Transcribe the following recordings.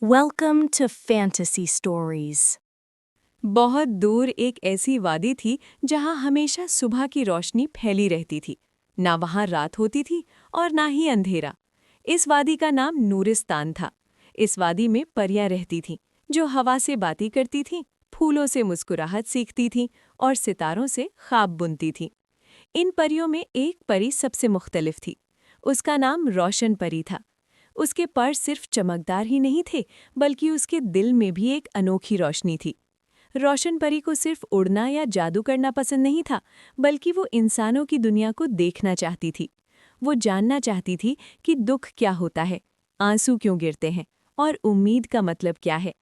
Welcome to Fantasy Stories. बहुत दूर एक ऐसी वादी थी जहां हमेशा सुबह की रोशनी फैली रहती थी। ना वहां रात होती थी और ना ही अंधेरा। इस वादी का नाम नूरिस्तान था। इस वादी में परियां रहती थीं, जो हवा से बातें करती थीं, फूलों से मुस्कुराहट सीखती थीं और सितारों से ख्वाब बुनती थीं। इन परियों में एक परी सबसे मुख्तलिफ थी। उसका नाम रोशन परी था। उसके पर सिर्फ चमकदार ही नहीं थे, बल्कि उसके दिल में भी एक अनोखी रोशनी थी। रोशन परी को सिर्फ उड़ना या जादू करना पसंद नहीं था, बल्कि वो इंसानों की दुनिया को देखना चाहती थी। वो जानना चाहती थी कि दुख क्या होता है, आंसू क्यों गिरते हैं और उम्मीद का मतलब क्या है।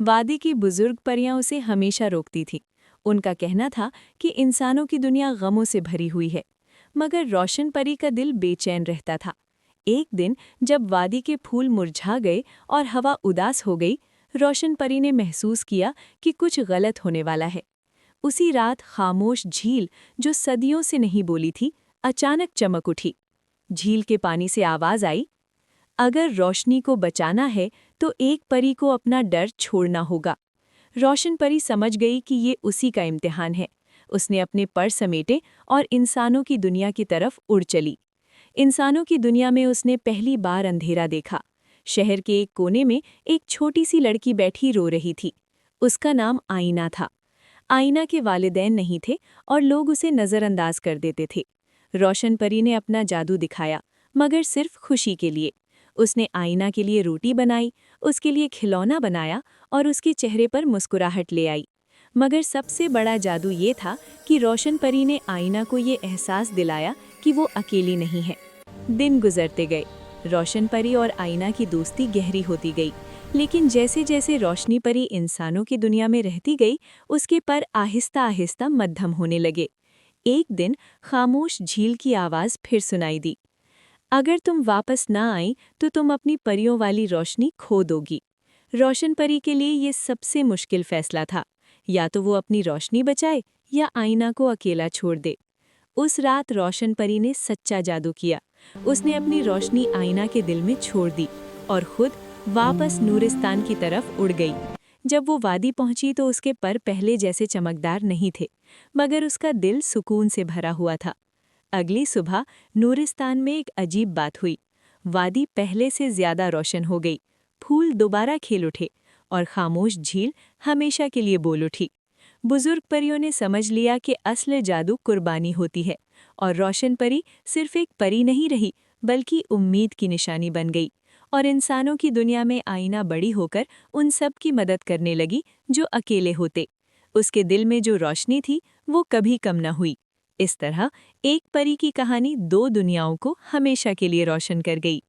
वादी की बुजुर्ग परियां उसे हमेशा रोकती थीं। उनका कहना था कि इंसानों की दुनिया गमों से भरी हुई है, मगर रोशन परी का दिल बेचैन रहता था। एक दिन जब वादी के फूल मुरझा गए और हवा उदास हो गई, रोशन परी ने महसूस किया कि कुछ गलत होने वाला है। उसी रात खामोश झील, जो सदियों से नहीं बोली थी, अचानक चमक उठी। झील के पानी से आवाज आई, अगर रोशनी को बचाना है तो एक परी को अपना डर छोड़ना होगा। रोशन परी समझ गई कि ये उसी का इम्तिहान है। उसने अपने पर समेटे और इंसानों की दुनिया की तरफ उड़ चली। इंसानों की दुनिया में उसने पहली बार अंधेरा देखा। शहर के एक कोने में एक छोटी सी लड़की बैठी रो रही थी। उसका नाम आईना था। आईना के वालिदैन नहीं थे और लोग उसे नज़रअंदाज कर देते थे। रोशन परी ने अपना जादू दिखाया, मगर सिर्फ खुशी के लिए। उसने आईना के लिए रोटी बनाई, उसके लिए खिलौना बनाया और उसके चेहरे पर मुस्कुराहट ले आई। मगर सबसे बड़ा जादू ये था कि रोशन परी ने आईना को ये एहसास दिलाया कि वो अकेली नहीं है। दिन गुजरते गए। रोशन परी और आईना की दोस्ती गहरी होती गई, लेकिन जैसे जैसे रोशनी परी इंसानों की दुनिया में रहती गई, उसके पर आहिस्ता आहिस्ता मध्यम होने लगे। एक दिन खामोश झील की आवाज़ फिर सुनाई दी, अगर तुम वापस ना आई तो तुम अपनी परियों वाली रोशनी खो दोगी। रोशन परी के लिए ये सबसे मुश्किल फैसला था, या तो वो अपनी रोशनी बचाए या आईना को अकेला छोड़ दे। उस रात रोशन परी ने सच्चा जादू किया। उसने अपनी रोशनी आईना के दिल में छोड़ दी और खुद वापस नूरिस्तान की तरफ उड़ गई। जब वो वादी पहुंची तो उसके पर पहले जैसे चमकदार नहीं थे, मगर उसका दिल सुकून से भरा हुआ था। अगली सुबह नूरिस्तान में एक अजीब बात हुई। वादी पहले से ज्यादा रोशन हो गई। फूल दोबारा खिल उठे और खामोश झील हमेशा के लिए बोल उठी। बुजुर्ग परियों ने समझ लिया कि असली जादू कुर्बानी होती है, और रोशन परी सिर्फ एक परी नहीं रही, बल्कि उम्मीद की निशानी बन गई। और इंसानों की दुनिया में आईना बड़ी होकर उन सब की मदद करने लगी जो अकेले होते। उसके दिल में जो रोशनी थी वो कभी कम न हुई। इस तरह एक परी की कहानी दो दुनियाओं को हमेशा के लिए रोशन कर गई।